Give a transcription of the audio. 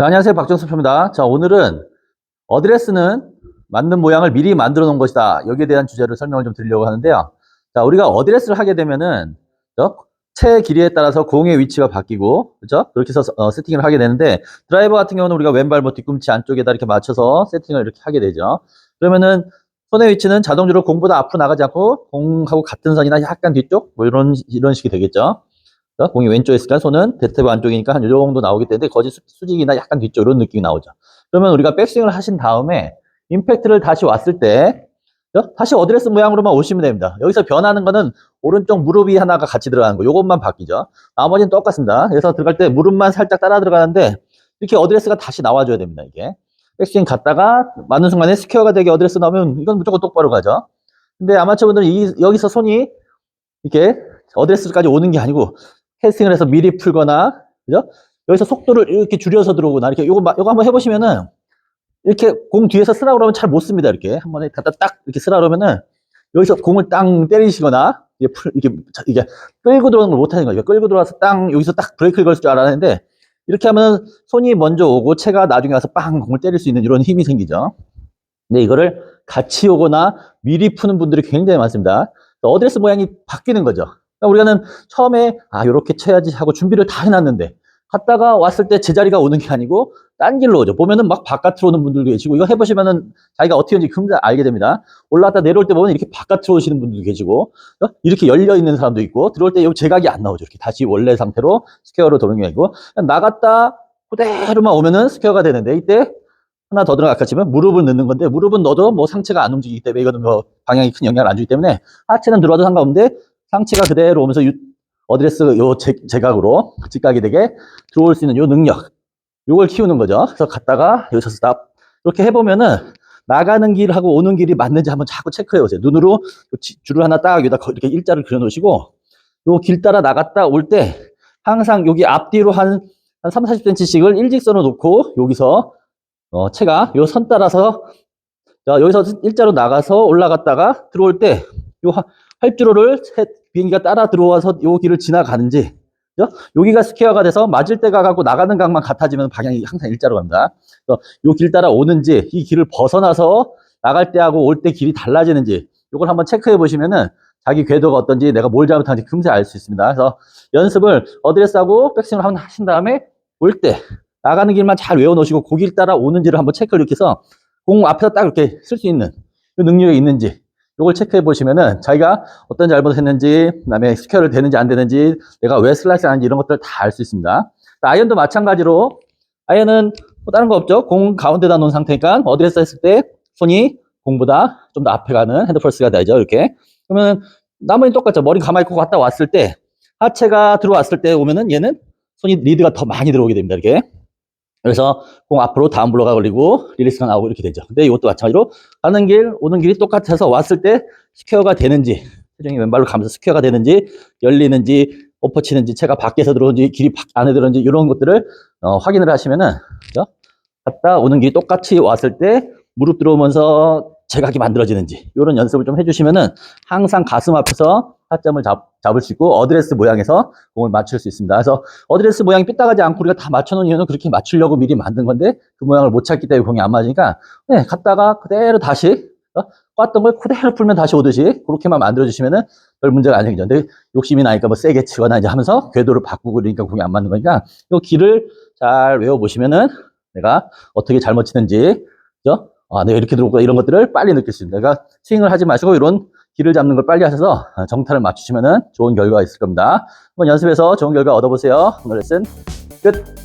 자, 안녕하세요. 박정수 표입니다. 자, 오늘은 어드레스는 맞는 모양을 미리 만들어 놓은 것이다. 여기에 대한 주제를 설명을 좀 드리려고 하는데요. 자, 우리가 어드레스를 하게 되면은, 그죠? 채 길이에 따라서 공의 위치가 바뀌고, 그죠? 그렇게 해서 세팅을 하게 되는데, 드라이버 같은 경우는 우리가 왼발 뭐 뒤꿈치 안쪽에다 이렇게 맞춰서 세팅을 이렇게 하게 되죠. 그러면은 손의 위치는 자동적으로 공보다 앞으로 나가지 않고 공하고 같은 선이나 약간 뒤쪽, 뭐 이런 식이 되겠죠. 공이 왼쪽에 있으니까 손은 대스텝 안쪽이니까 한 이 정도 나오기 때문에 거지 수직이나 약간 뒤쪽 이런 느낌이 나오죠. 그러면 우리가 백스윙을 하신 다음에 임팩트를 다시 왔을 때 다시 어드레스 모양으로만 오시면 됩니다. 여기서 변하는 거는 오른쪽 무릎이 하나가 같이 들어가는 거, 요것만 바뀌죠. 나머지는 똑같습니다. 그래서 들어갈 때 무릎만 살짝 따라 들어가는데 이렇게 어드레스가 다시 나와줘야 됩니다. 이게 백스윙 갔다가 맞는 순간에 스퀘어가 되게 어드레스 나오면 이건 무조건 똑바로 가죠. 근데 아마추어분들은 여기서 손이 이렇게 어드레스까지 오는 게 아니고 캐스팅을 해서 미리 풀거나, 그죠? 여기서 속도를 이렇게 줄여서 들어오거나, 이렇게 요거 한번 해보시면은, 이렇게 공 뒤에서 쓰라고 그러면 잘 못 씁니다. 이렇게. 한 번에 갖다 딱 이렇게 쓰라고 그러면은, 여기서 공을 땅 때리시거나, 이게 끌고 들어오는 걸 못 하는 거예요. 끌고 들어와서 여기서 딱 브레이크를 걸 줄 알았는데, 이렇게 하면 손이 먼저 오고, 채가 나중에 와서 빵! 공을 때릴 수 있는 이런 힘이 생기죠. 근데 이거를 같이 오거나 미리 푸는 분들이 굉장히 많습니다. 어드레스 모양이 바뀌는 거죠. 우리가는 처음에 요렇게 쳐야지 하고 준비를 다 해놨는데 갔다가 왔을 때 제자리가 오는 게 아니고 딴 길로 오죠. 보면은 막 바깥으로 오는 분들도 계시고, 이거 해보시면은 자기가 어떻게 오는지 금방 알게 됩니다. 올라갔다 내려올 때 보면 이렇게 바깥으로 오시는 분들도 계시고, 이렇게 열려 있는 사람도 있고, 들어올 때 요 제각이 안 나오죠. 이렇게 다시 원래 상태로 스퀘어로 도는 게 아니고, 나갔다 그대로만 오면은 스퀘어가 되는데, 이때 하나 더 들어가, 아까 치면 무릎을 넣는 건데, 무릎은 넣어도 뭐 상체가 안 움직이기 때문에 이거는 뭐 방향이 큰 영향을 안 주기 때문에 하체는 들어와도 상관없는데, 상체가 그대로 오면서 어드레스 요 제각으로 직각이 되게 들어올 수 있는 요 능력, 요걸 키우는 거죠. 그래서 갔다가 여기서 스탑 이렇게 해보면은 나가는 길하고 오는 길이 맞는지 한번 자꾸 체크해 보세요. 눈으로 줄을 하나 딱 여기다 이렇게 일자를 그려 놓으시고, 요 길 따라 나갔다 올 때 항상 여기 앞뒤로 한 3, 40cm씩을 일직선으로 놓고, 여기서 채가 요 선 따라서, 자, 여기서 일자로 나가서 올라갔다가 들어올 때 요 활주로를 비행기가 따라 들어와서 요 길을 지나가는지, 그죠? 여기가 스퀘어가 돼서 맞을 때가 가고 나가는 각만 같아지면 방향이 항상 일자로 갑니다. 요 길 따라 오는지, 이 길을 벗어나서 나갈 때하고 올 때 길이 달라지는지, 요걸 한번 체크해 보시면은 자기 궤도가 어떤지, 내가 뭘 잘못하는지 금세 알 수 있습니다. 그래서 연습을 어드레스하고 백스윙을 한번 하신 다음에 올 때 나가는 길만 잘 외워 놓으시고, 그 길 따라 오는지를 한번 체크를 이렇게 해서 공 앞에서 딱 이렇게 쓸 수 있는 그 능력이 있는지, 이걸 체크해 보시면은 자기가 어떤 잘못을 했는지, 그다음에 스퀘어를 되는지 안 되는지, 내가 왜 슬라이스 하는지 이런 것들을 다 알 수 있습니다. 아이언도 마찬가지로, 아이언은 뭐 다른 거 없죠. 공 가운데다 놓은 상태니까 어드레스 했을 때 손이 공보다 좀 더 앞에 가는 핸드펄스가 되죠. 이렇게. 그러면 나머지는 똑같죠. 머리 가만히 있고 갔다 왔을 때, 하체가 들어왔을 때 오면은 얘는 손이 리드가 더 많이 들어오게 됩니다. 이렇게. 그래서 공 앞으로 다운블로가 걸리고 리리스가 나오고 이렇게 되죠. 근데 이것도 마찬가지로 가는 길, 오는 길이 똑같아서 왔을 때 스퀘어가 되는지, 체중이 왼발로 가면서 스퀘어가 되는지, 열리는지, 엎어치는지, 채가 밖에서 들어오는지, 길이 안에 들어오는지, 이런 것들을 확인을 하시면은, 그죠? 갔다 오는 길이 똑같이 왔을 때 무릎 들어오면서 제각이 만들어지는지, 이런 연습을 좀 해주시면은 항상 가슴 앞에서 타점을 잡을 수 있고 어드레스 모양에서 공을 맞출 수 있습니다. 그래서 어드레스 모양이 삐딱하지 않고 우리가 다 맞춰놓은 이유는 그렇게 맞추려고 미리 만든 건데, 그 모양을 못 찾기 때문에 공이 안 맞으니까, 네, 갔다가 그대로 다시 꽈던 걸 그대로 풀면 다시 오듯이 그렇게만 만들어주시면은 별 문제가 안 생기죠. 근데 욕심이 나니까 뭐 세게 치거나 이제 하면서 궤도를 바꾸고 그러니까 공이 안 맞는 거니까, 이 길을 잘 외워보시면은 내가 어떻게 잘못 치는지, 그죠? 내가 이렇게 들어오고 이런 것들을 빨리 느낄 수 있습니다. 그러니까 스윙을 하지 마시고 이런 길을 잡는 걸 빨리 하셔서 정타를 맞추시면은 좋은 결과가 있을 겁니다. 한번 연습해서 좋은 결과 얻어보세요. 오늘 레슨 끝!